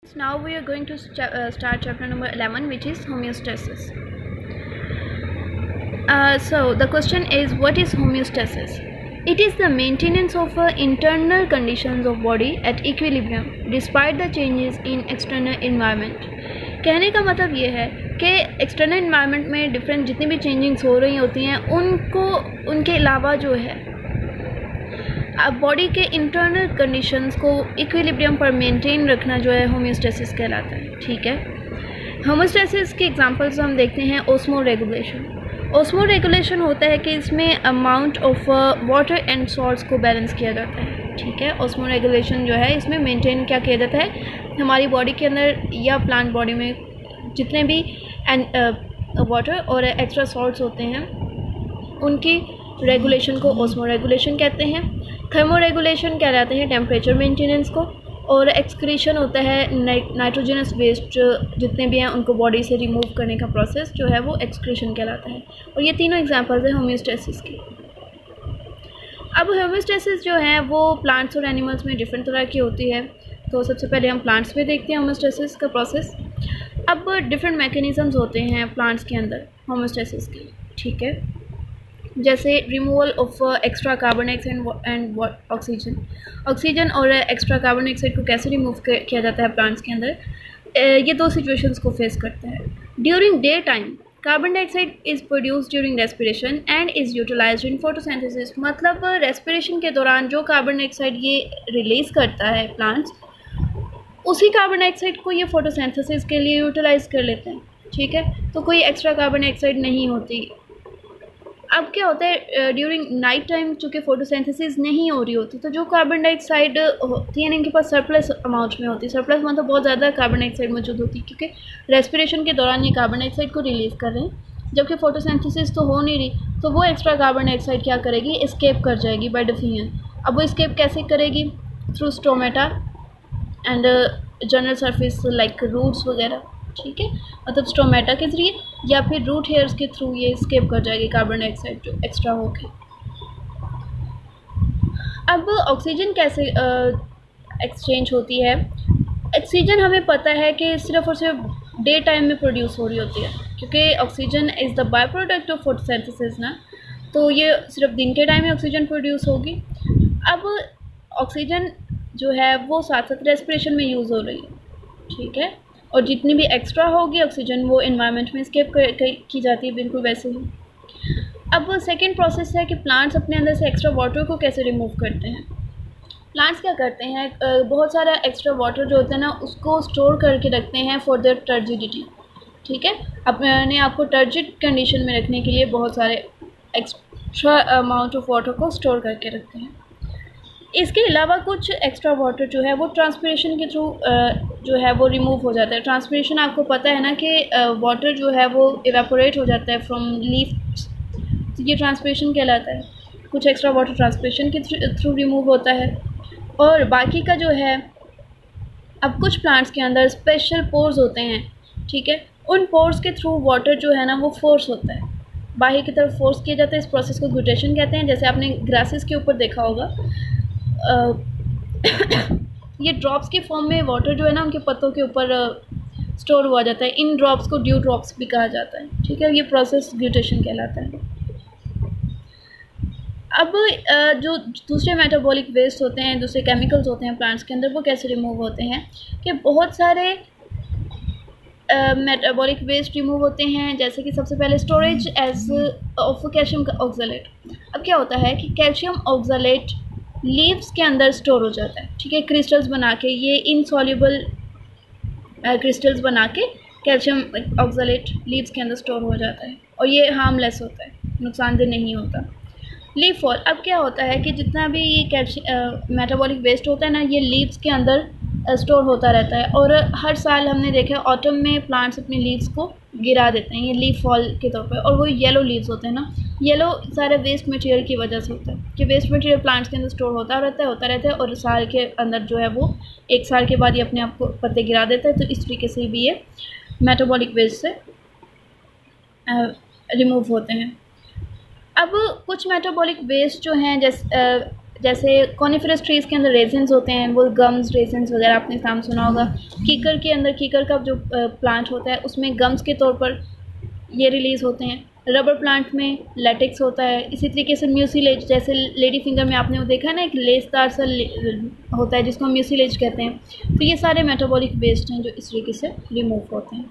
Now we are going to start chapter number 11, which is homeostasis. So the question is, what is homeostasis? It is the maintenance of internal conditions of body at equilibrium despite the changes in external environment. कहने का मतलब ये है कि external environment में different जितनी भी changings हो रही होती हैं उनके अलावा जो है अब बॉडी के इंटरनल कंडीशंस को इक्विलिब्रियम पर मेंटेन रखना जो है होम्योस्टेसिस कहलाता है। ठीक है, होम्योस्टेसिस के एग्जांपल्स हम देखते हैं। ओस्मो रेगुलेशन होता है कि इसमें amount of water and salts को बैलेंस किया जाता है। ठीक है, ओस्मो रेगुलेशन जो है इसमें मेंटेन क्या किया जाता है, हमारी बॉडी के अंदर या प्लांट बॉडी में जितने भी वाटर और एक्स्ट्रा सॉल्ट्स होते हैं उनकी रेगुलेशन को ओस्मो रेगुलेशन कहते हैं। थर्मो रेगुलेशन कहलाते हैं टेम्परेचर मेंटेनेंस को, और एक्सक्रीशन होता है नाइट्रोजनस वेस्ट जितने भी हैं उनको बॉडी से रिमूव करने का प्रोसेस जो है वो एक्सक्रीशन कहलाता है। और ये तीनों एग्जांपल्स हैं होम्योस्टेसिस की। अब होम्योस्टेसिस जो है वो प्लांट्स और एनिमल्स में डिफरेंट तरह की होती है। तो सबसे पहले हम प्लांट्स में देखते हैं होम्योस्टेसिस का प्रोसेस। अब डिफरेंट मैकेनिज़म्स होते हैं प्लांट्स के अंदर होम्योस्टेसिस के। ठीक है, जैसे removal of extra carbon dioxide and oxygen और एक्स्ट्रा कार्बन डाइऑक्साइड को कैसे रिमूव किया जाता है प्लांट्स के अंदर, ये दो सिचुएशंस को फेस करता है। During day time carbon dioxide is produced during respiration and is utilised in photosynthesis. मतलब रेस्पिरेशन के दौरान जो कार्बन डाइऑक्साइड ये रिलीज़ करता है प्लांट्स, उसी कार्बन डाइऑक्साइड को ये फोटोसिंथेसिस के लिए यूटिलाइज़ कर लेते हैं। ठीक है, तो कोई एक्स्ट्रा कार्बन डाइऑक्साइड नहीं होती। अब क्या होता है, ड्यूरिंग नाइट टाइम चूँकि फोटोसिंथेसिस नहीं हो रही होती, तो जो कार्बन डाइऑक्साइड होती है इनके पास सरप्लस अमाउंट में होती है। सरप्लस मतलब बहुत ज़्यादा कार्बन डाइऑक्साइड मौजूद होती है, क्योंकि रेस्पिरेशन के दौरान ये कार्बन डाइऑक्साइड को रिलीज़ कर रहे हैं, जबकि फोटोसिंथेसिस तो हो नहीं रही। तो वो एक्स्ट्रा कार्बन डाइऑक्साइड क्या करेगी, एस्केप कर जाएगी बाय डिफ्यूजन। अब वो एस्केप कैसे करेगी, through stomata and general surface like roots वगैरह। ठीक है, मतलब स्टोमेटा के ज़रिए या फिर रूट हेयर्स के थ्रू ये स्केप कर जाएगी कार्बन डाइऑक्साइड जो एक्स्ट्रा हो गई। अब ऑक्सीजन कैसे एक्सचेंज होती है। ऑक्सीजन हमें पता है कि सिर्फ और सिर्फ डे टाइम में प्रोड्यूस हो रही होती है, क्योंकि oxygen is the by product of photosynthesis ना, तो ये सिर्फ दिन के टाइम में ऑक्सीजन प्रोड्यूस होगी। अब ऑक्सीजन जो है वो साथ साथ रेस्पिरेशन में यूज़ हो रही है। ठीक है, और जितनी भी एक्स्ट्रा होगी ऑक्सीजन वो एनवायरनमेंट में स्केप की जाती है, बिल्कुल वैसे ही। अब सेकंड प्रोसेस है कि प्लांट्स अपने अंदर से एक्स्ट्रा वाटर को कैसे रिमूव करते हैं। प्लांट्स क्या करते हैं, बहुत सारा एक्स्ट्रा वाटर जो होता है ना उसको स्टोर करके रखते हैं फॉर द टर्जिडिटी। ठीक है, अपने आप को टर्जिड कंडीशन में रखने के लिए बहुत सारे एक्स्ट्रा अमाउंट ऑफ वाटर को स्टोर करके रखते हैं। इसके अलावा कुछ एक्स्ट्रा वाटर जो है वो ट्रांसपिरेशन के थ्रू जो है वो रिमूव हो जाता है। ट्रांसपिरेशन आपको पता है ना कि वाटर जो है वो इवेपोरेट हो जाता है फ्रॉम लीव्स, तो ये ट्रांसपिरेशन कहलाता है। कुछ एक्स्ट्रा वाटर ट्रांसपिरेशन के थ्रू रिमूव होता है। और बाकी का जो है, अब कुछ प्लांट्स के अंदर स्पेशल पोर्स होते हैं। ठीक है, उन पोर्स के थ्रू वाटर जो है ना वो फोर्स होता है, बाहर की तरफ फोर्स किया जाता है। इस प्रोसेस को ग्लूटेशन कहते हैं। जैसे आपने ग्रासेस के ऊपर देखा होगा, ये ड्रॉप्स के फॉर्म में वाटर जो है ना उनके पत्तों के ऊपर स्टोर हुआ जाता है। इन ड्रॉप्स को ड्यू ड्रॉप्स भी कहा जाता है। ठीक है, ये प्रोसेस ग्लूटेशन कहलाता है। अब जो दूसरे मेटाबॉलिक वेस्ट होते हैं, दूसरे केमिकल्स होते हैं प्लांट्स के अंदर, वो कैसे रिमूव होते हैं कि बहुत सारे मेटाबॉलिक वेस्ट रिमूव होते हैं। जैसे कि सबसे पहले storage as of calcium oxalate. अब क्या होता है कि कैल्शियम ऑक्सलेट लीव्स के अंदर स्टोर हो जाता है। ठीक है, क्रिस्टल्स बना के, ये इनसॉल्युबल क्रिस्टल्स बना के कैल्शियम ऑक्सलेट लीव्स के अंदर स्टोर हो जाता है, और ये हार्मलेस होता है, नुकसानदेह नहीं होता। लीफ फॉल, अब क्या होता है कि जितना भी ये मेटाबॉलिक वेस्ट होता है ना, ये लीव्स के अंदर स्टोर होता रहता है। और हर साल हमने देखा है ऑटम में प्लांट्स अपने लीव्स को गिरा देते हैं, ये लीफ फॉल के तौर पर। और वो येलो लीव्स होते हैं ना, येलो सारे वेस्ट मटेरियल की वजह से होता है कि वेस्ट मटेरियल प्लांट्स के अंदर स्टोर होता रहता है और साल के अंदर जो है वो एक साल के बाद ये अपने आप को पत्ते गिरा देता है। तो इस तरीके से भी ये मेटाबॉलिक वेस्ट से रिमूव होते हैं। अब कुछ मेटाबॉलिक वेस्ट जो हैं, जैसे कॉनिफरस ट्रीज़ के अंदर रेजिन्स होते हैं, वो गम्स रेजिन्स वगैरह आपने नाम सुना होगा। कीकर के अंदर, कीकर का जो प्लांट होता है उसमें गम्स के तौर पर ये रिलीज़ होते हैं। रबर प्लांट में लेटेक्स होता है। इसी तरीके से म्यूसिलेज, जैसे लेडी फिंगर में आपने वो देखा है ना, एक लेसदार सा होता है जिसको हम म्यूसिलेज कहते हैं। तो ये सारे मेटाबॉलिक वेस्ट हैं जो इस तरीके से रिमूव होते हैं।